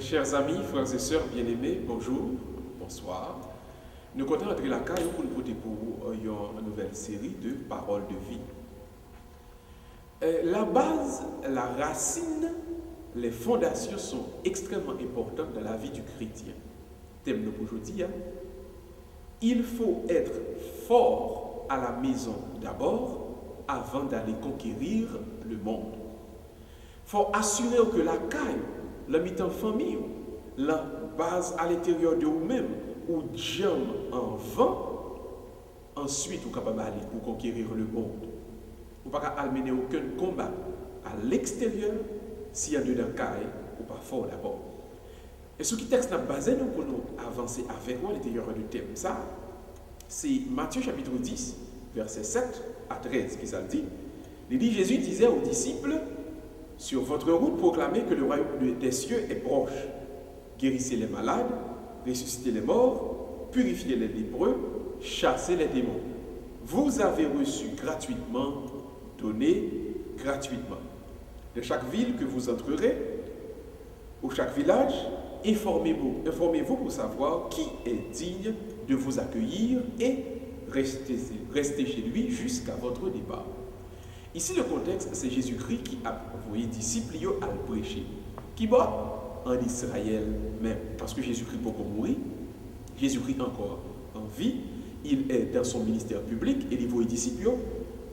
Chers amis, frères et sœurs bien-aimés, bonjour, bonsoir. Nous comptons entrer la caille pour nous porter pour vous une nouvelle série de paroles de vie. La base, la racine, les fondations sont extrêmement importantes dans la vie du chrétien. Thème de aujourd'hui, il faut être fort à la maison d'abord avant d'aller conquérir le monde. Il faut assurer que la caille, la mise en famille, la base à l'intérieur de vous-même, ou j'aime en vent, ensuite vous êtes capable d'aller pour conquérir le monde. Vous ne pouvez pas amener aucun combat à l'extérieur s'il y a de la caille ou pas fort d'abord. Et ce qui texte n'a basé nous pour nous avancer avec moi à l'intérieur du thème, ça, c'est Matthieu chapitre 10, versets 7 à 13 qui ça le dit. Il dit, Jésus disait aux disciples, sur votre route, proclamez que le royaume des cieux est proche. Guérissez les malades, ressuscitez les morts, purifiez les lépreux, chassez les démons. Vous avez reçu gratuitement, donnez gratuitement. De chaque ville que vous entrerez, ou chaque village, informez-vous pour savoir qui est digne de vous accueillir et restez chez lui jusqu'à votre départ. Ici, le contexte, c'est Jésus-Christ qui a envoyé les disciples à le prêcher. Qui va en Israël même. Parce que Jésus-Christ peut mourir, Jésus-Christ encore en vie, il est dans son ministère public et il voit les disciples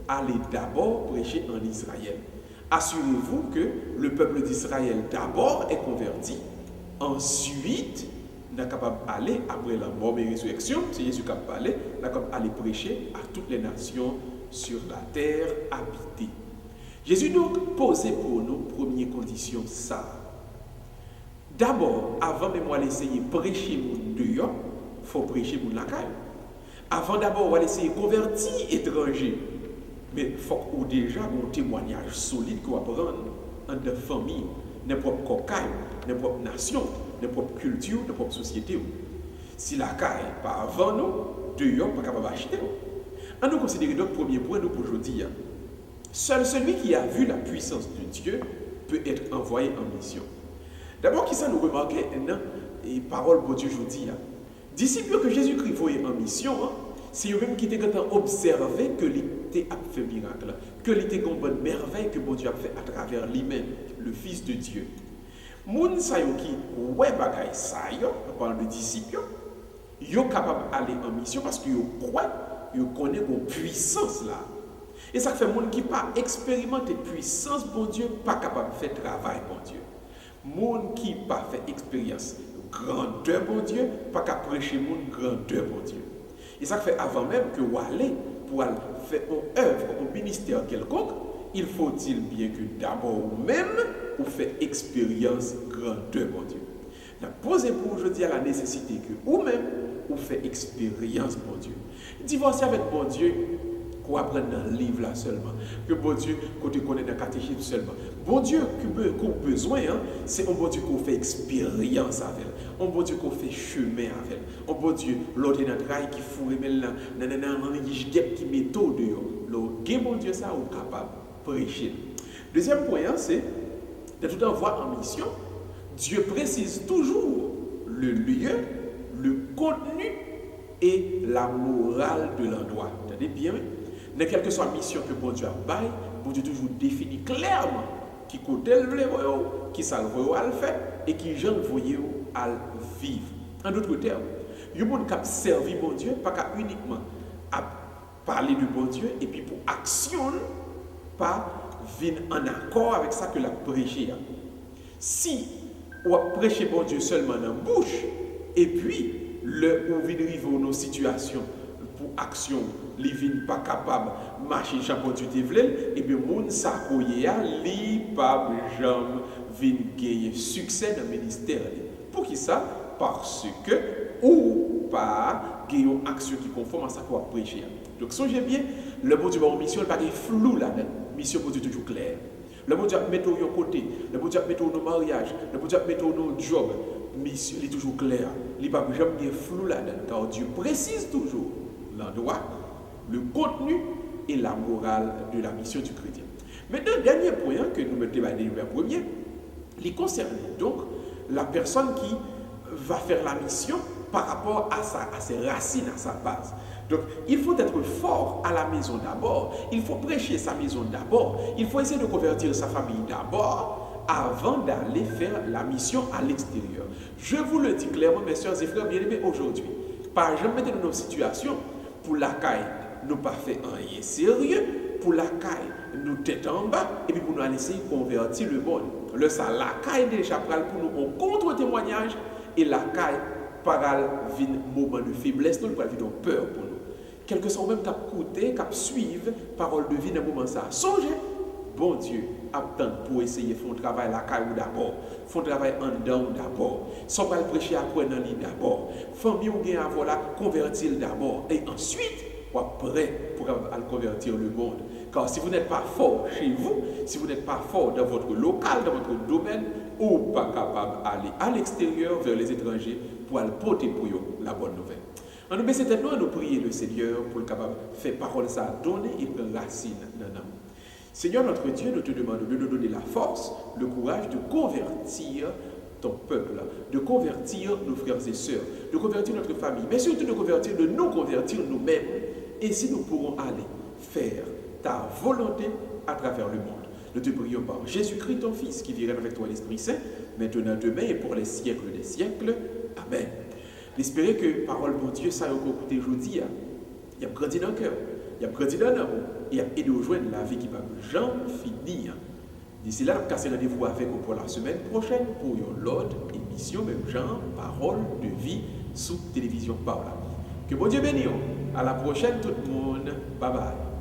aller d'abord prêcher en Israël. Assurez-vous que le peuple d'Israël d'abord est converti, ensuite, on est capable d'aller, après la mort et la résurrection, c'est Jésus qui a parlé, on est capable d'aller prêcher à toutes les nations sur la terre habitée. Jésus donc posait pour nous première condition ça. D'abord, avant de moi essayer de prêcher mon dehors, il faut prêcher mon la caille. Avant d'abord, on va essayer de convertir étrangers. Mais il faut que déjà un témoignage solide qu'on va prendre en de famille, n'importe quelle caille, n'importe nation, n'importe culture, n'importe société. Si la caille pas avant nous, dehors, pas capable d'acheter. On nous considère donc premier point nous pour aujourd'hui. Seul celui qui a vu la puissance de Dieu peut être envoyé en mission. D'abord, qui ça nous remarquer dans les paroles de Dieu aujourd'hui. Disciples que Jésus-Christ voyait en mission, c'est eux-mêmes qui étaient observé que l'ité a fait miracle, que l'ité une bonne merveille que Dieu a fait à travers lui-même, le Fils de Dieu. Moun sa yo qui ouais bagay sa yo, on parle de disciples, yo capable d'aller en mission parce que yo croient, yo connaît une puissance là. Et ça fait moun qui pas expérimenter puissance bon Dieu, pas capable de faire travail bon Dieu. Moun qui pas fait expérience grandeur bon Dieu, pas capable prêcher moun grandeur bon Dieu. Et ça fait avant même que vous allez pour faire une œuvre, un ministère quelconque, il faut-il bien que d'abord vous-même, vous faites expérience grandeur, mon Dieu. Donc, posez pour aujourd'hui à la nécessité que vous-même, vous faites expérience, mon Dieu. Divorcer avec mon Dieu, qu'on apprend dans le livre là seulement. Que bon Dieu, qu'on te connaît dans le catéchisme seulement. Bon Dieu, qu'on a besoin, c'est un bon Dieu qu'on fait expérience avec. Un bon Dieu qu'on fait chemin avec. Un bon Dieu, l'autre dans le travail qui fout, mais là, qui met tout dehors. Le bon Dieu, ça, on est capable de prêcher. Deuxième point, c'est de tout envoi en mission. Dieu précise toujours le lieu, le contenu et la morale de l'endroit. Vous entendez bien? Dans quelle que soit la mission que bon Dieu a baille, bon Dieu toujours définit clairement qui côté le voyou, qui ça le voyou à le faire et qui gens le voyou à vivre. En d'autres termes, il y a des gens qui servent bon Dieu, pas uniquement à parler de bon Dieu et puis pour action, pas venir en accord avec ça que la prêcher. Si on prêche bon Dieu seulement dans la bouche et puis le ou vient arriver dans nos situations pour action, les vins pas capable marcher chapeau du développement et bien moun sa koye a li pas jamais vinn gagner succès dans le ministère. Pour qui ça? Parce que ou pas gagner une action qui conforme à ça qu'on prêcher. Donc songez bien, le bon Dieu a une mission, il pas de flou là-dedans. Mission pour Dieu toujours claire. Le bon Dieu a mis au côté, le bon Dieu a mis au mariage, le bon Dieu a mis au job. Mission est toujours clair. Il pas jamais flou là-dedans car Dieu précise toujours l'endroit, le contenu et la morale de la mission du chrétien. Maintenant, dernier point que nous mettons à le premier, il concerne donc la personne qui va faire la mission par rapport à ses racines, à sa base. Donc, il faut être fort à la maison d'abord. Il faut prêcher sa maison d'abord. Il faut essayer de convertir sa famille d'abord avant d'aller faire la mission à l'extérieur. Je vous le dis clairement, mes soeurs et frères bien-aimés, aujourd'hui, par exemple, mettez-nous dans une situation pour la caille, nous pas fait rien sérieux, pour la caille, nous tête en bas, et puis pour nous aller essayer de convertir le monde. Le ça, la caille déjà pour nous un contre-témoignage, et la caille, par un moment de faiblesse, nous allons vivre peur pour nous. Quelque soit même cap coûter, cap suivre parole de vie dans le moment ça. Songez, bon Dieu, attend pour essayer de faire un travail la caille d'abord, faire un travail en dedans d'abord, sans pas le prêcher après dans l'île d'abord, famille ou bien avoir la convertir d'abord, et ensuite, ou après pour aller convertir le monde. Car si vous n'êtes pas fort chez vous, si vous n'êtes pas fort dans votre local, dans votre domaine, ou pas capable d'aller à l'extérieur vers les étrangers pour aller porter pour eux la bonne nouvelle. En nous baisser tête, nous prier le Seigneur pour le capable de faire parole ça, donner et prendre racine dans nous. Seigneur notre Dieu, nous te demandons de nous donner la force, le courage de convertir ton peuple, de convertir nos frères et sœurs, de convertir notre famille, mais surtout de nous convertir nous-mêmes. Et si nous pourrons aller faire ta volonté à travers le monde. Nous te prions par Jésus-Christ, ton Fils, qui vit avec toi l'Esprit Saint, maintenant, demain et pour les siècles des siècles. Amen. J'espère que parole de Dieu, ça a écouté aujourd'hui. Il y a grandi dans le cœur, il y a grandi dans l'amour, et il y a aidé à joindre la vie qui va jamais finir. D'ici là, nous cassons rendez-vous avec vous pour la semaine prochaine pour une autre émission, même genre, parole de vie sous télévision Paola. Que bon Dieu bénisse. À la prochaine tout le monde. Bye bye.